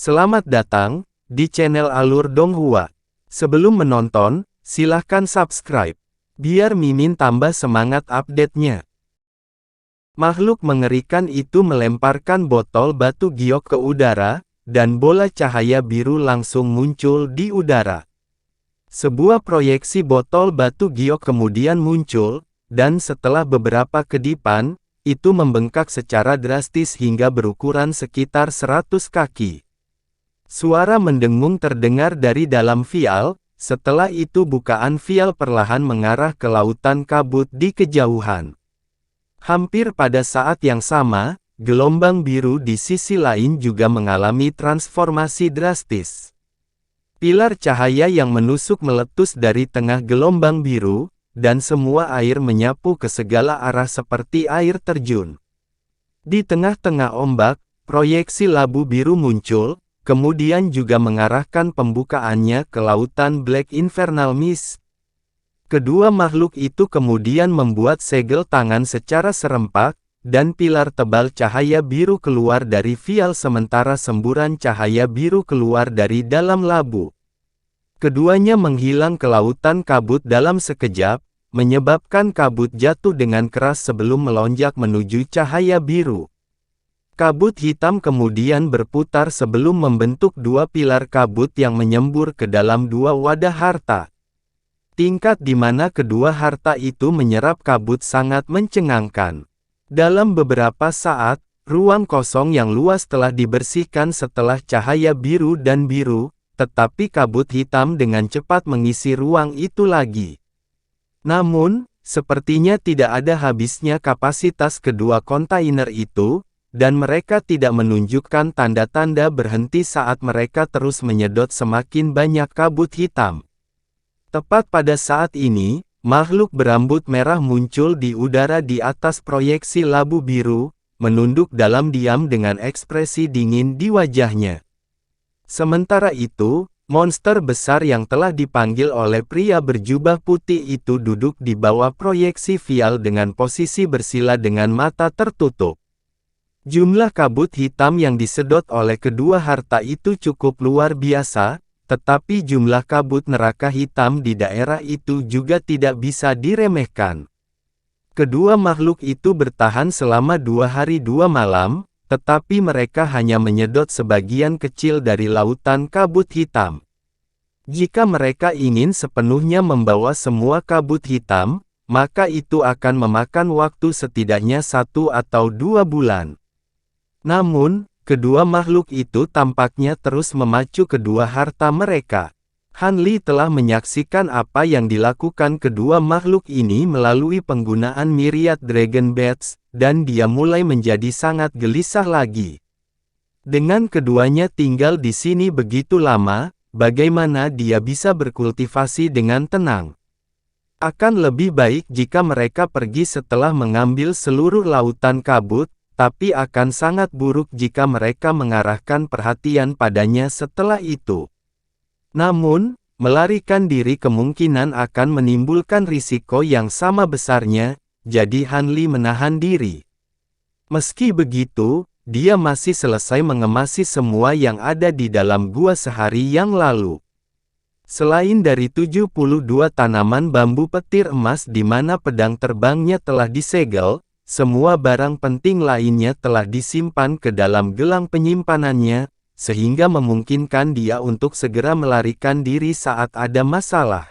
Selamat datang di channel Alur Donghua. Sebelum menonton, silahkan subscribe, biar Mimin tambah semangat update-nya. Makhluk mengerikan itu melemparkan botol batu giok ke udara, dan bola cahaya biru langsung muncul di udara. Sebuah proyeksi botol batu giok kemudian muncul, dan setelah beberapa kedipan, itu membengkak secara drastis hingga berukuran sekitar 100 kaki. Suara mendengung terdengar dari dalam vial, setelah itu bukaan vial perlahan mengarah ke lautan kabut di kejauhan. Hampir pada saat yang sama, gelombang biru di sisi lain juga mengalami transformasi drastis. Pilar cahaya yang menusuk meletus dari tengah gelombang biru, dan semua air menyapu ke segala arah seperti air terjun. Di tengah-tengah ombak, proyeksi labu biru muncul, kemudian juga mengarahkan pembukaannya ke lautan Black Infernal Mist. Kedua makhluk itu kemudian membuat segel tangan secara serempak, dan pilar tebal cahaya biru keluar dari vial sementara semburan cahaya biru keluar dari dalam labu. Keduanya menghilang ke lautan kabut dalam sekejap, menyebabkan kabut jatuh dengan keras sebelum melonjak menuju cahaya biru. Kabut hitam kemudian berputar sebelum membentuk dua pilar kabut yang menyembur ke dalam dua wadah harta. Tingkat di mana kedua harta itu menyerap kabut sangat mencengangkan. Dalam beberapa saat, ruang kosong yang luas telah dibersihkan setelah cahaya biru dan biru, tetapi kabut hitam dengan cepat mengisi ruang itu lagi. Namun, sepertinya tidak ada habisnya kapasitas kedua kontainer itu, dan mereka tidak menunjukkan tanda-tanda berhenti saat mereka terus menyedot semakin banyak kabut hitam. Tepat pada saat ini, makhluk berambut merah muncul di udara di atas proyeksi labu biru, menunduk dalam diam dengan ekspresi dingin di wajahnya. Sementara itu, monster besar yang telah dipanggil oleh pria berjubah putih itu duduk di bawah proyeksi vial dengan posisi bersila dengan mata tertutup. Jumlah kabut hitam yang disedot oleh kedua harta itu cukup luar biasa, tetapi jumlah kabut neraka hitam di daerah itu juga tidak bisa diremehkan. Kedua makhluk itu bertahan selama 2 hari 2 malam, tetapi mereka hanya menyedot sebagian kecil dari lautan kabut hitam. Jika mereka ingin sepenuhnya membawa semua kabut hitam, maka itu akan memakan waktu setidaknya 1 atau 2 bulan. Namun, kedua makhluk itu tampaknya terus memacu kedua harta mereka. Han Li telah menyaksikan apa yang dilakukan kedua makhluk ini melalui penggunaan Myriad Dragon Bats, dan dia mulai menjadi sangat gelisah lagi. Dengan keduanya tinggal di sini begitu lama, bagaimana dia bisa berkultivasi dengan tenang? Akan lebih baik jika mereka pergi setelah mengambil seluruh lautan kabut, tapi akan sangat buruk jika mereka mengarahkan perhatian padanya setelah itu. Namun, melarikan diri kemungkinan akan menimbulkan risiko yang sama besarnya, jadi Han Li menahan diri. Meski begitu, dia masih selesai mengemasi semua yang ada di dalam gua sehari yang lalu. Selain dari 72 tanaman bambu petir emas di mana pedang terbangnya telah disegel, semua barang penting lainnya telah disimpan ke dalam gelang penyimpanannya, sehingga memungkinkan dia untuk segera melarikan diri saat ada masalah.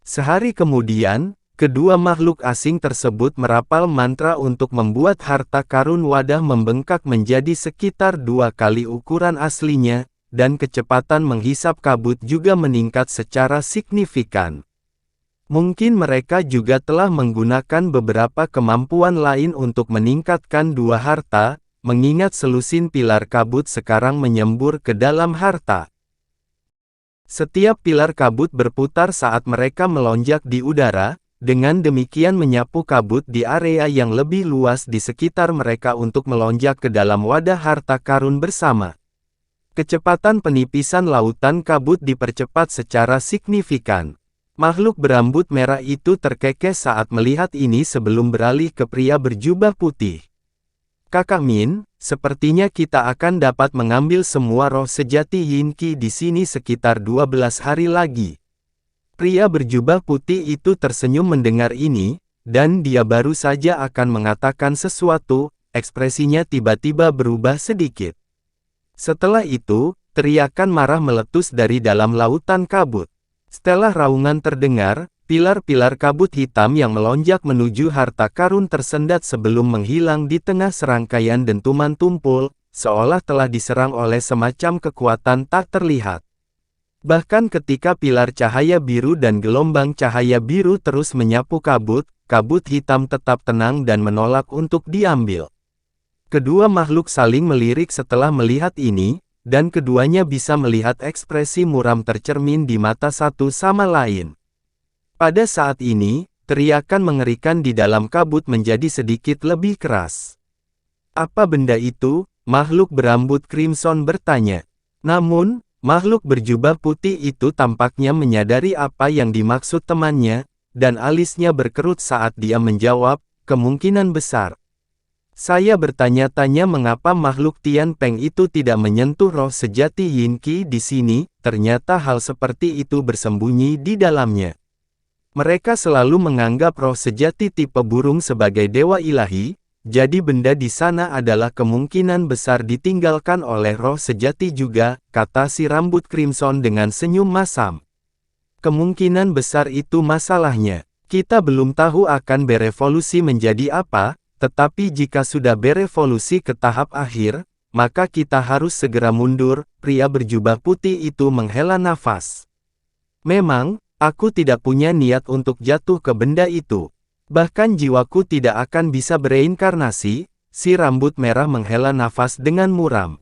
Sehari kemudian, kedua makhluk asing tersebut merapal mantra untuk membuat harta karun wadah membengkak menjadi sekitar 2 kali ukuran aslinya, dan kecepatan menghisap kabut juga meningkat secara signifikan. Mungkin mereka juga telah menggunakan beberapa kemampuan lain untuk meningkatkan dua harta, mengingat selusin pilar kabut sekarang menyembur ke dalam harta. Setiap pilar kabut berputar saat mereka melonjak di udara, dengan demikian menyapu kabut di area yang lebih luas di sekitar mereka untuk melonjak ke dalam wadah harta karun bersama. Kecepatan penipisan lautan kabut dipercepat secara signifikan. Makhluk berambut merah itu terkekeh saat melihat ini sebelum beralih ke pria berjubah putih. Kakak Min, sepertinya kita akan dapat mengambil semua roh sejati Yin Qi di sini sekitar 12 hari lagi. Pria berjubah putih itu tersenyum mendengar ini, dan dia baru saja akan mengatakan sesuatu, ekspresinya tiba-tiba berubah sedikit. Setelah itu, teriakan marah meletus dari dalam lautan kabut. Setelah raungan terdengar, pilar-pilar kabut hitam yang melonjak menuju harta karun tersendat sebelum menghilang di tengah serangkaian dentuman tumpul, seolah telah diserang oleh semacam kekuatan tak terlihat. Bahkan ketika pilar cahaya biru dan gelombang cahaya biru terus menyapu kabut, kabut hitam tetap tenang dan menolak untuk diambil. Kedua makhluk saling melirik setelah melihat ini, dan keduanya bisa melihat ekspresi muram tercermin di mata satu sama lain. Pada saat ini, teriakan mengerikan di dalam kabut menjadi sedikit lebih keras. "Apa benda itu?" makhluk berambut crimson bertanya. Namun, makhluk berjubah putih itu tampaknya menyadari apa yang dimaksud temannya, dan alisnya berkerut saat dia menjawab, "Kemungkinan besar." Saya bertanya-tanya mengapa makhluk Tian Peng itu tidak menyentuh roh sejati Yin Qi di sini, ternyata hal seperti itu bersembunyi di dalamnya. Mereka selalu menganggap roh sejati tipe burung sebagai dewa ilahi, jadi benda di sana adalah kemungkinan besar ditinggalkan oleh roh sejati juga, kata si rambut crimson dengan senyum masam. Kemungkinan besar itu masalahnya. Kita belum tahu akan berevolusi menjadi apa, tetapi jika sudah berevolusi ke tahap akhir, maka kita harus segera mundur, pria berjubah putih itu menghela nafas. Memang, aku tidak punya niat untuk jatuh ke benda itu. Bahkan jiwaku tidak akan bisa bereinkarnasi, si rambut merah menghela nafas dengan muram.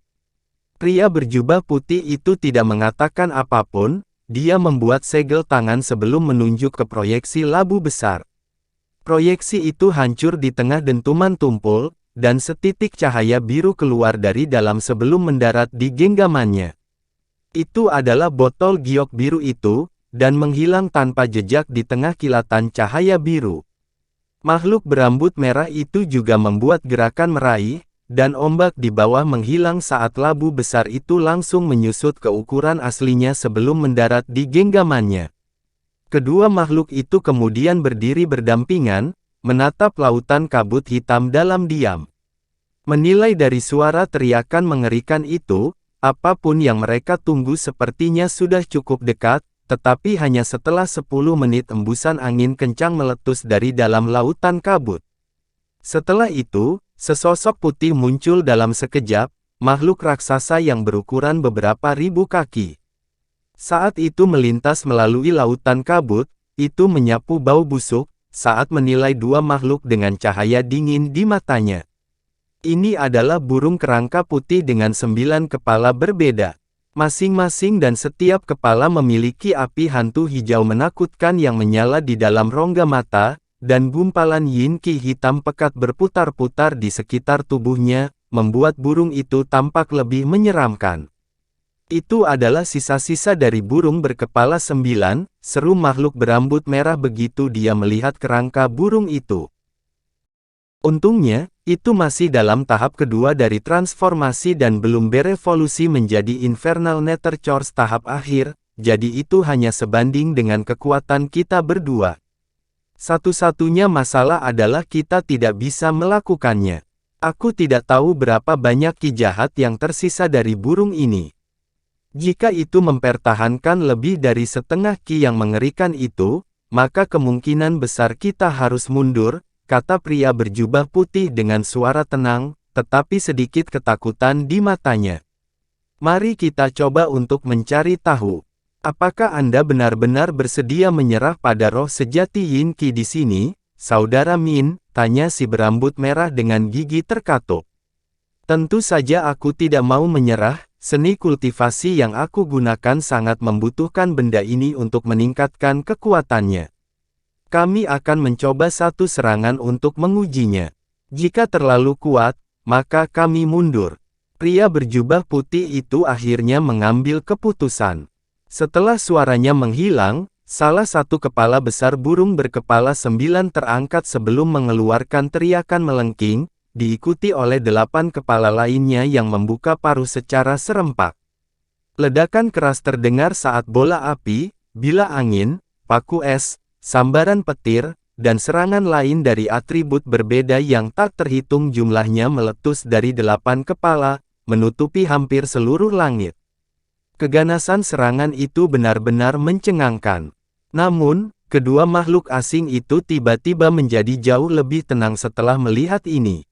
Pria berjubah putih itu tidak mengatakan apapun, dia membuat segel tangan sebelum menunjuk ke proyeksi labu besar. Proyeksi itu hancur di tengah dentuman tumpul, dan setitik cahaya biru keluar dari dalam sebelum mendarat di genggamannya. Itu adalah botol giok biru itu, dan menghilang tanpa jejak di tengah kilatan cahaya biru. Makhluk berambut merah itu juga membuat gerakan meraih, dan ombak di bawah menghilang saat labu besar itu langsung menyusut ke ukuran aslinya sebelum mendarat di genggamannya. Kedua makhluk itu kemudian berdiri berdampingan, menatap lautan kabut hitam dalam diam. Menilai dari suara teriakan mengerikan itu, apapun yang mereka tunggu sepertinya sudah cukup dekat, tetapi hanya setelah 10 menit embusan angin kencang meletus dari dalam lautan kabut. Setelah itu, sesosok putih muncul dalam sekejap, makhluk raksasa yang berukuran beberapa ribu kaki. Saat itu melintas melalui lautan kabut, itu menyapu bau busuk, saat menilai dua makhluk dengan cahaya dingin di matanya. Ini adalah burung kerangka putih dengan 9 kepala berbeda. Masing-masing dan setiap kepala memiliki api hantu hijau menakutkan yang menyala di dalam rongga mata, dan gumpalan Yin Qi hitam pekat berputar-putar di sekitar tubuhnya, membuat burung itu tampak lebih menyeramkan. "Itu adalah sisa-sisa dari burung berkepala 9, seru makhluk berambut merah begitu dia melihat kerangka burung itu. Untungnya, itu masih dalam tahap kedua dari transformasi dan belum berevolusi menjadi Infernal Nether Chores tahap akhir, jadi itu hanya sebanding dengan kekuatan kita berdua. Satu-satunya masalah adalah kita tidak bisa melakukannya. Aku tidak tahu berapa banyak ki jahat yang tersisa dari burung ini. Jika itu mempertahankan lebih dari setengah ki yang mengerikan itu, maka kemungkinan besar kita harus mundur," kata pria berjubah putih dengan suara tenang, tetapi sedikit ketakutan di matanya. "Mari kita coba untuk mencari tahu. Apakah Anda benar-benar bersedia menyerah pada roh sejati Yin Qi di sini, Saudara Min?" tanya si berambut merah dengan gigi terkatuk. "Tentu saja aku tidak mau menyerah, seni kultivasi yang aku gunakan sangat membutuhkan benda ini untuk meningkatkan kekuatannya. Kami akan mencoba satu serangan untuk mengujinya. Jika terlalu kuat, maka kami mundur." Pria berjubah putih itu akhirnya mengambil keputusan. Setelah suaranya menghilang, salah satu kepala besar burung berkepala 9 terangkat sebelum mengeluarkan teriakan melengking, diikuti oleh 8 kepala lainnya yang membuka paruh secara serempak. Ledakan keras terdengar saat bola api, bilah angin, paku es, sambaran petir, dan serangan lain dari atribut berbeda yang tak terhitung jumlahnya meletus dari 8 kepala, menutupi hampir seluruh langit. Keganasan serangan itu benar-benar mencengangkan. Namun, kedua makhluk asing itu tiba-tiba menjadi jauh lebih tenang setelah melihat ini.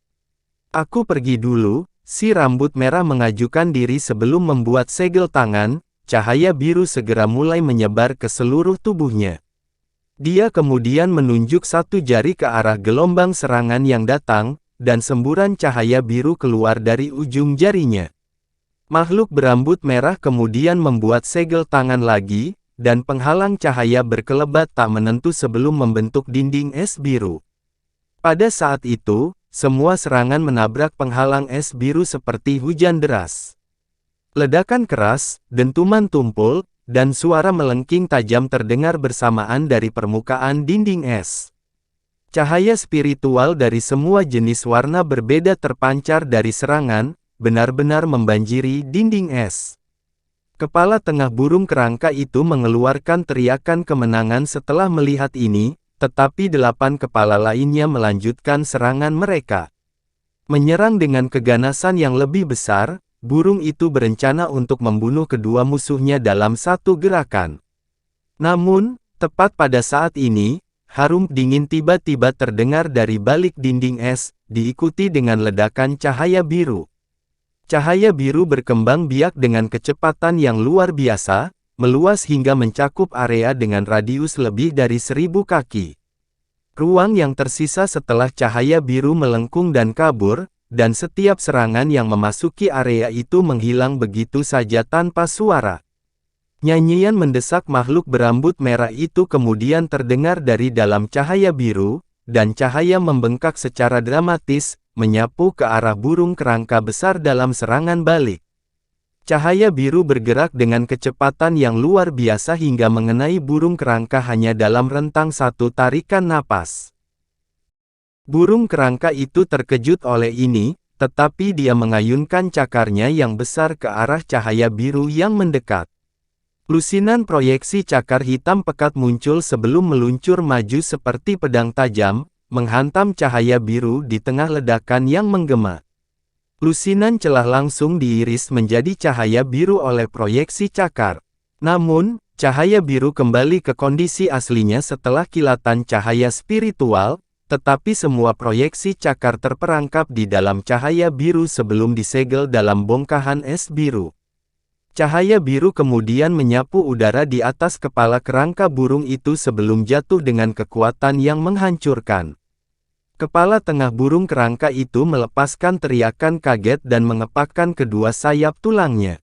"Aku pergi dulu," si rambut merah mengajukan diri sebelum membuat segel tangan. Cahaya biru segera mulai menyebar ke seluruh tubuhnya. Dia kemudian menunjuk satu jari ke arah gelombang serangan yang datang, dan semburan cahaya biru keluar dari ujung jarinya. Makhluk berambut merah kemudian membuat segel tangan lagi, dan penghalang cahaya berkelebat tak menentu sebelum membentuk dinding es biru. Pada saat itu, semua serangan menabrak penghalang es biru seperti hujan deras. Ledakan keras, dentuman tumpul, dan suara melengking tajam terdengar bersamaan dari permukaan dinding es. Cahaya spiritual dari semua jenis warna berbeda terpancar dari serangan, benar-benar membanjiri dinding es. Kepala tengah burung kerangka itu mengeluarkan teriakan kemenangan setelah melihat ini, tetapi 8 kepala lainnya melanjutkan serangan mereka. Menyerang dengan keganasan yang lebih besar, burung itu berencana untuk membunuh kedua musuhnya dalam satu gerakan. Namun, tepat pada saat ini, harum dingin tiba-tiba terdengar dari balik dinding es, diikuti dengan ledakan cahaya biru. Cahaya biru berkembang biak dengan kecepatan yang luar biasa, meluas hingga mencakup area dengan radius lebih dari 1000 kaki. Ruang yang tersisa setelah cahaya biru melengkung dan kabur, dan setiap serangan yang memasuki area itu menghilang begitu saja tanpa suara. Nyanyian mendesak makhluk berambut merah itu kemudian terdengar dari dalam cahaya biru, dan cahaya membengkak secara dramatis, menyapu ke arah burung kerangka besar dalam serangan balik. Cahaya biru bergerak dengan kecepatan yang luar biasa hingga mengenai burung kerangka hanya dalam rentang satu tarikan napas. Burung kerangka itu terkejut oleh ini, tetapi dia mengayunkan cakarnya yang besar ke arah cahaya biru yang mendekat. Lusinan proyeksi cakar hitam pekat muncul sebelum meluncur maju seperti pedang tajam, menghantam cahaya biru di tengah ledakan yang menggema. Lusinan celah langsung diiris menjadi cahaya biru oleh proyeksi cakar. Namun, cahaya biru kembali ke kondisi aslinya setelah kilatan cahaya spiritual, tetapi semua proyeksi cakar terperangkap di dalam cahaya biru sebelum disegel dalam bongkahan es biru. Cahaya biru kemudian menyapu udara di atas kepala kerangka burung itu sebelum jatuh dengan kekuatan yang menghancurkan. Kepala tengah burung kerangka itu melepaskan teriakan kaget dan mengepakkan kedua sayap tulangnya.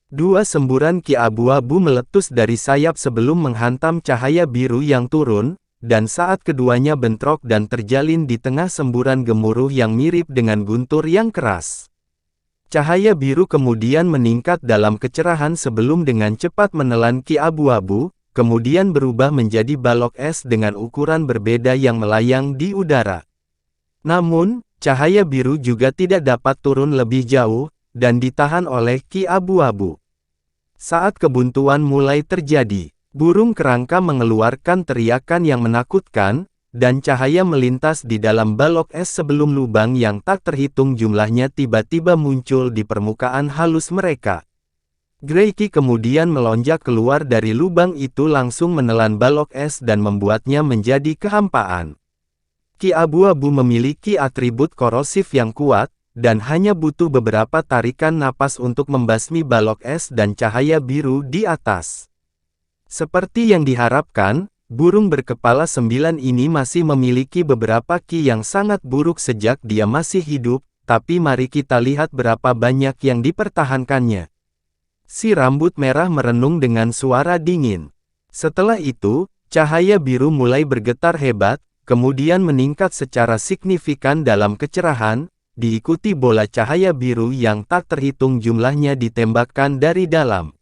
Dua semburan ki abu-abu meletus dari sayap sebelum menghantam cahaya biru yang turun, dan saat keduanya bentrok dan terjalin di tengah semburan gemuruh yang mirip dengan guntur yang keras. Cahaya biru kemudian meningkat dalam kecerahan sebelum dengan cepat menelan ki abu-abu, kemudian berubah menjadi balok es dengan ukuran berbeda yang melayang di udara. Namun, cahaya biru juga tidak dapat turun lebih jauh, dan ditahan oleh ki abu-abu. Saat kebuntuan mulai terjadi, burung kerangka mengeluarkan teriakan yang menakutkan, dan cahaya melintas di dalam balok es sebelum lubang yang tak terhitung jumlahnya tiba-tiba muncul di permukaan halus mereka. Greyki kemudian melonjak keluar dari lubang itu langsung menelan balok es dan membuatnya menjadi kehampaan. Ki abu-abu memiliki atribut korosif yang kuat, dan hanya butuh beberapa tarikan napas untuk membasmi balok es dan cahaya biru di atas. Seperti yang diharapkan, burung berkepala 9 ini masih memiliki beberapa ki yang sangat buruk sejak dia masih hidup, tapi mari kita lihat berapa banyak yang dipertahankannya. Si rambut merah merenung dengan suara dingin. Setelah itu, cahaya biru mulai bergetar hebat, kemudian meningkat secara signifikan dalam kecerahan, diikuti bola cahaya biru yang tak terhitung jumlahnya ditembakkan dari dalam.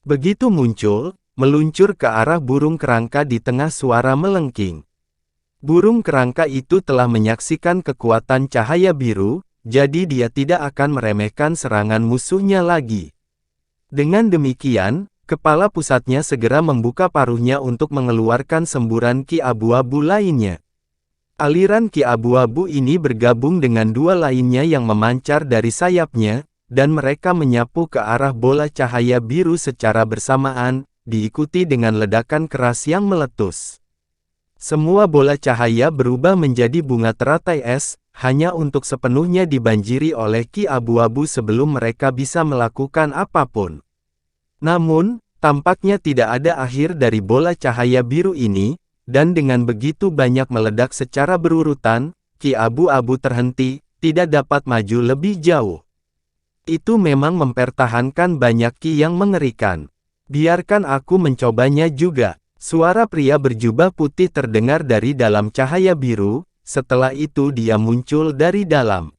Begitu muncul, meluncur ke arah burung kerangka di tengah suara melengking. Burung kerangka itu telah menyaksikan kekuatan cahaya biru, jadi dia tidak akan meremehkan serangan musuhnya lagi. Dengan demikian, kepala pusatnya segera membuka paruhnya untuk mengeluarkan semburan ki abu-abu lainnya. Aliran ki abu-abu ini bergabung dengan dua lainnya yang memancar dari sayapnya, dan mereka menyapu ke arah bola cahaya biru secara bersamaan, diikuti dengan ledakan keras yang meletus. Semua bola cahaya berubah menjadi bunga teratai es, hanya untuk sepenuhnya dibanjiri oleh ki abu-abu sebelum mereka bisa melakukan apapun. Namun, tampaknya tidak ada akhir dari bola cahaya biru ini, dan dengan begitu banyak meledak secara berurutan, ki abu-abu terhenti, tidak dapat maju lebih jauh. Itu memang mempertahankan banyak ki yang mengerikan. Biarkan aku mencobanya juga. Suara pria berjubah putih terdengar dari dalam cahaya biru, setelah itu dia muncul dari dalam.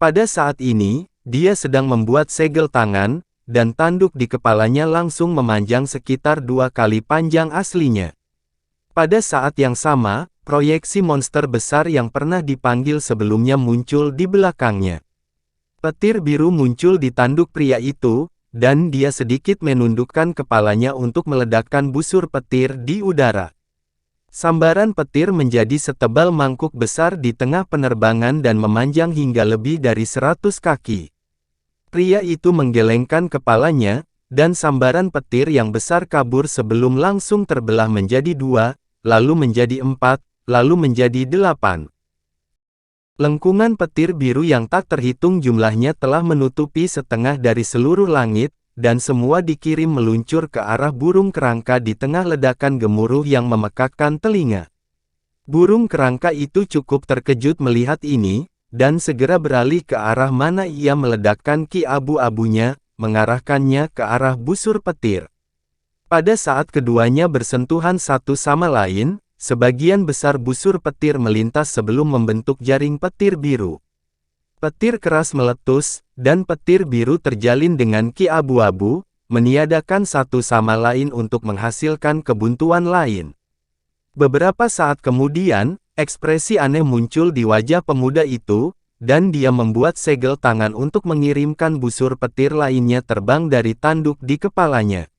Pada saat ini, dia sedang membuat segel tangan, dan tanduk di kepalanya langsung memanjang sekitar 2 kali panjang aslinya. Pada saat yang sama, proyeksi monster besar yang pernah dipanggil sebelumnya muncul di belakangnya. Petir biru muncul di tanduk pria itu, dan dia sedikit menundukkan kepalanya untuk meledakkan busur petir di udara. Sambaran petir menjadi setebal mangkuk besar di tengah penerbangan dan memanjang hingga lebih dari 100 kaki. Pria itu menggelengkan kepalanya, dan sambaran petir yang besar kabur sebelum langsung terbelah menjadi 2, lalu menjadi 4, lalu menjadi 8. Lengkungan petir biru yang tak terhitung jumlahnya telah menutupi setengah dari seluruh langit, dan semua dikirim meluncur ke arah burung kerangka di tengah ledakan gemuruh yang memekakkan telinga. Burung kerangka itu cukup terkejut melihat ini, dan segera beralih ke arah mana ia meledakkan ki abu-abunya, mengarahkannya ke arah busur petir. Pada saat keduanya bersentuhan satu sama lain, sebagian besar busur petir melintas sebelum membentuk jaring petir biru. Petir keras meletus, dan petir biru terjalin dengan ki abu-abu, meniadakan satu sama lain untuk menghasilkan kebuntuan lain. Beberapa saat kemudian, ekspresi aneh muncul di wajah pemuda itu, dan dia membuat segel tangan untuk mengirimkan busur petir lainnya terbang dari tanduk di kepalanya.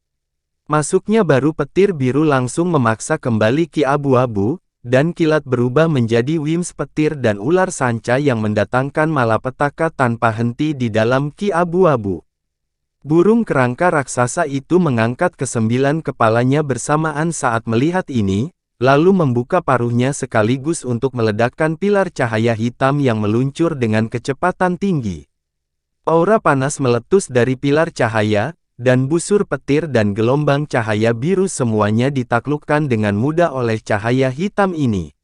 Masuknya baru petir biru langsung memaksa kembali ki abu-abu, dan kilat berubah menjadi wims petir dan ular sanca yang mendatangkan malapetaka tanpa henti di dalam ki abu-abu. Burung kerangka raksasa itu mengangkat ke-9 kepalanya bersamaan saat melihat ini, lalu membuka paruhnya sekaligus untuk meledakkan pilar cahaya hitam yang meluncur dengan kecepatan tinggi. Aura panas meletus dari pilar cahaya, dan busur petir dan gelombang cahaya biru semuanya ditaklukkan dengan mudah oleh cahaya hitam ini.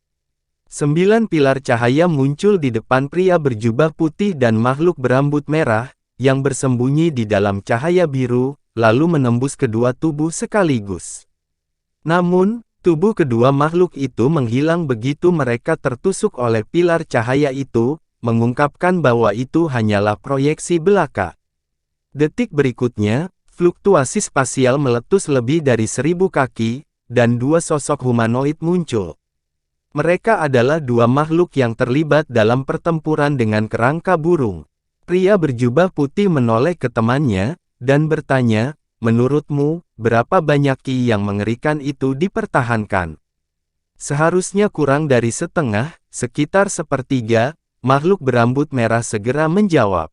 9 pilar cahaya muncul di depan pria berjubah putih dan makhluk berambut merah, yang bersembunyi di dalam cahaya biru, lalu menembus kedua tubuh sekaligus. Namun, tubuh kedua makhluk itu menghilang begitu mereka tertusuk oleh pilar cahaya itu, mengungkapkan bahwa itu hanyalah proyeksi belaka. Detik berikutnya, fluktuasi spasial meletus lebih dari 1000 kaki, dan 2 sosok humanoid muncul. Mereka adalah 2 makhluk yang terlibat dalam pertempuran dengan kerangka burung. Pria berjubah putih menoleh ke temannya, dan bertanya, "Menurutmu, berapa banyak ki yang mengerikan itu dipertahankan?" "Seharusnya kurang dari setengah, sekitar sepertiga," makhluk berambut merah segera menjawab.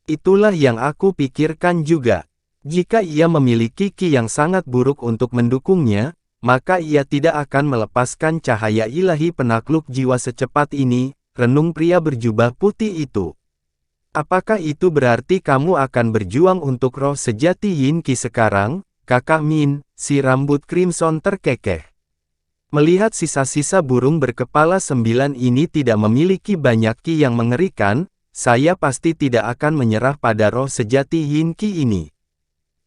"Itulah yang aku pikirkan juga. Jika ia memiliki ki yang sangat buruk untuk mendukungnya, maka ia tidak akan melepaskan cahaya ilahi penakluk jiwa secepat ini," renung pria berjubah putih itu. "Apakah itu berarti kamu akan berjuang untuk roh sejati Yin Qi sekarang, Kakak Min?" Si rambut crimson terkekeh. Melihat sisa-sisa burung berkepala 9 ini tidak memiliki banyak ki yang mengerikan, saya pasti tidak akan menyerah pada roh sejati Yin Qi ini.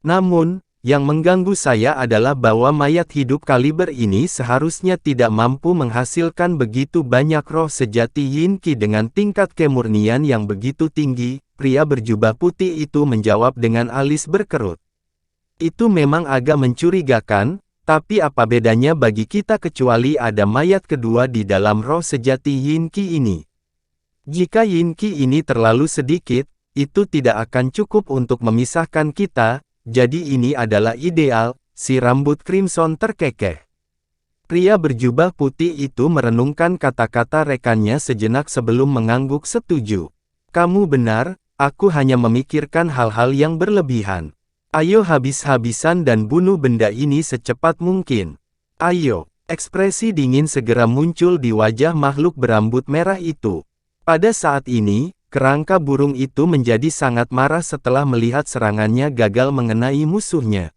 Namun, yang mengganggu saya adalah bahwa mayat hidup kaliber ini seharusnya tidak mampu menghasilkan begitu banyak roh sejati Yin Qi dengan tingkat kemurnian yang begitu tinggi. Pria berjubah putih itu menjawab dengan alis berkerut. "Itu memang agak mencurigakan, Tapi apa bedanya bagi kita kecuali ada mayat kedua di dalam roh sejati Yin Qi ini? Jika Yin Qi ini terlalu sedikit, itu tidak akan cukup untuk memisahkan kita, jadi ini adalah ideal, si rambut crimson terkekeh. Pria berjubah putih itu merenungkan kata-kata rekannya sejenak sebelum mengangguk setuju. Kamu benar, aku hanya memikirkan hal-hal yang berlebihan. Ayo habis-habisan dan bunuh benda ini secepat mungkin. Ayo, ekspresi dingin segera muncul di wajah makhluk berambut merah itu. Pada saat ini, kerangka burung itu menjadi sangat marah setelah melihat serangannya gagal mengenai musuhnya.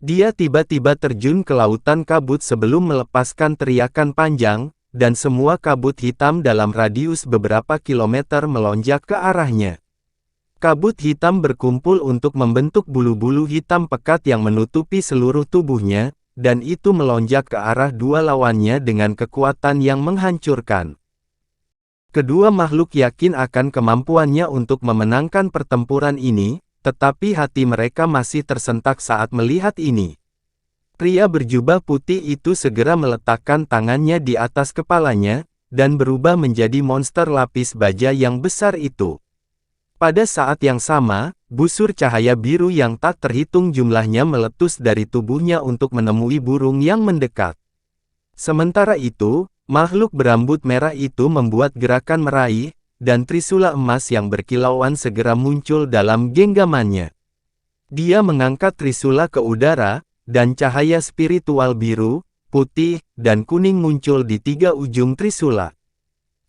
Dia tiba-tiba terjun ke lautan kabut sebelum melepaskan teriakan panjang, dan semua kabut hitam dalam radius beberapa kilometer melonjak ke arahnya. Kabut hitam berkumpul untuk membentuk bulu-bulu hitam pekat yang menutupi seluruh tubuhnya, dan itu melonjak ke arah dua lawannya dengan kekuatan yang menghancurkan. Kedua makhluk yakin akan kemampuannya untuk memenangkan pertempuran ini, tetapi hati mereka masih tersentak saat melihat ini. Pria berjubah putih itu segera meletakkan tangannya di atas kepalanya, dan berubah menjadi monster lapis baja yang besar itu. Pada saat yang sama, busur cahaya biru yang tak terhitung jumlahnya meletus dari tubuhnya untuk menemui burung yang mendekat. Sementara itu, makhluk berambut merah itu membuat gerakan meraih, dan trisula emas yang berkilauan segera muncul dalam genggamannya. Dia mengangkat trisula ke udara, dan cahaya spiritual biru, putih, dan kuning muncul di tiga ujung trisula.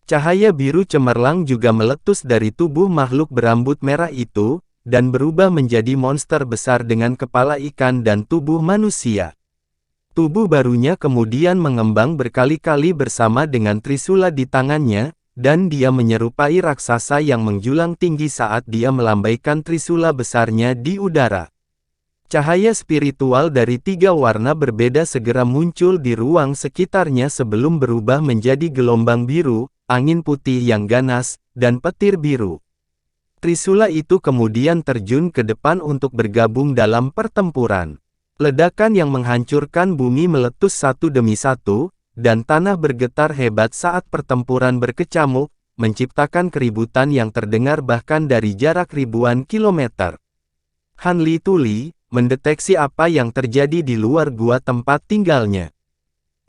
Cahaya biru cemerlang juga meletus dari tubuh makhluk berambut merah itu, dan berubah menjadi monster besar dengan kepala ikan dan tubuh manusia. Tubuh barunya kemudian mengembang berkali-kali bersama dengan trisula di tangannya, dan dia menyerupai raksasa yang menjulang tinggi saat dia melambaikan trisula besarnya di udara. Cahaya spiritual dari tiga warna berbeda segera muncul di ruang sekitarnya sebelum berubah menjadi gelombang biru, angin putih yang ganas, dan petir biru. Trisula itu kemudian terjun ke depan untuk bergabung dalam pertempuran. Ledakan yang menghancurkan bumi meletus satu demi satu, dan tanah bergetar hebat saat pertempuran berkecamuk, menciptakan keributan yang terdengar bahkan dari jarak ribuan kilometer. Han Li Tuli mendeteksi apa yang terjadi di luar gua tempat tinggalnya.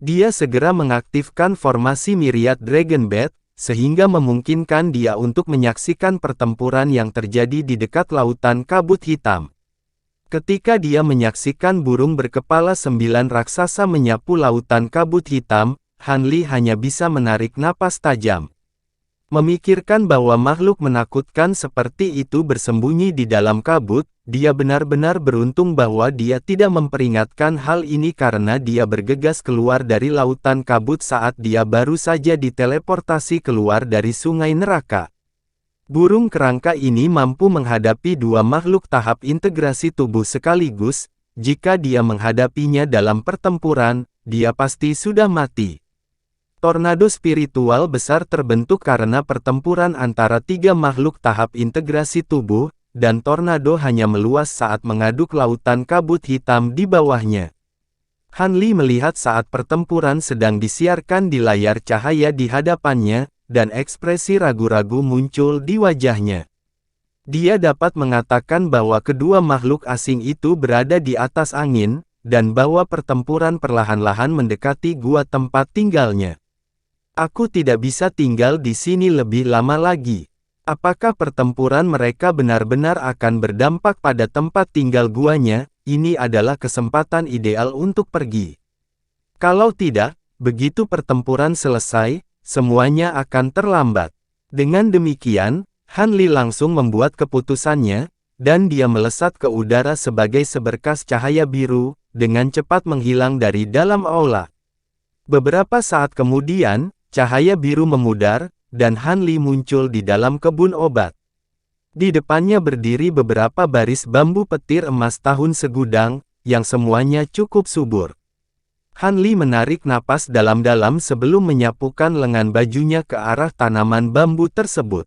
Dia segera mengaktifkan formasi Myriad Dragon Bat, sehingga memungkinkan dia untuk menyaksikan pertempuran yang terjadi di dekat lautan kabut hitam. Ketika dia menyaksikan burung berkepala 9 raksasa menyapu lautan kabut hitam, Han Li hanya bisa menarik napas tajam. Memikirkan bahwa makhluk menakutkan seperti itu bersembunyi di dalam kabut, dia benar-benar beruntung bahwa dia tidak memperingatkan hal ini karena dia bergegas keluar dari lautan kabut saat dia baru saja diteleportasi keluar dari sungai neraka. Burung kerangka ini mampu menghadapi dua makhluk tahap integrasi tubuh sekaligus. Jika dia menghadapinya dalam pertempuran, dia pasti sudah mati. Tornado spiritual besar terbentuk karena pertempuran antara tiga makhluk tahap integrasi tubuh, dan tornado hanya meluas saat mengaduk lautan kabut hitam di bawahnya. Han Li melihat saat pertempuran sedang disiarkan di layar cahaya di hadapannya, dan ekspresi ragu-ragu muncul di wajahnya. Dia dapat mengatakan bahwa kedua makhluk asing itu berada di atas angin, dan bahwa pertempuran perlahan-lahan mendekati gua tempat tinggalnya. Aku tidak bisa tinggal di sini lebih lama lagi. Apakah pertempuran mereka benar-benar akan berdampak pada tempat tinggal guanya? Ini adalah kesempatan ideal untuk pergi. Kalau tidak, begitu pertempuran selesai, semuanya akan terlambat. Dengan demikian, Han Li langsung membuat keputusannya, dan dia melesat ke udara sebagai seberkas cahaya biru, dengan cepat menghilang dari dalam aula. Beberapa saat kemudian, cahaya biru memudar, dan Han Li muncul di dalam kebun obat. Di depannya berdiri beberapa baris bambu petir emas tahun segudang, yang semuanya cukup subur. Han Li menarik napas dalam-dalam sebelum menyapukan lengan bajunya ke arah tanaman bambu tersebut.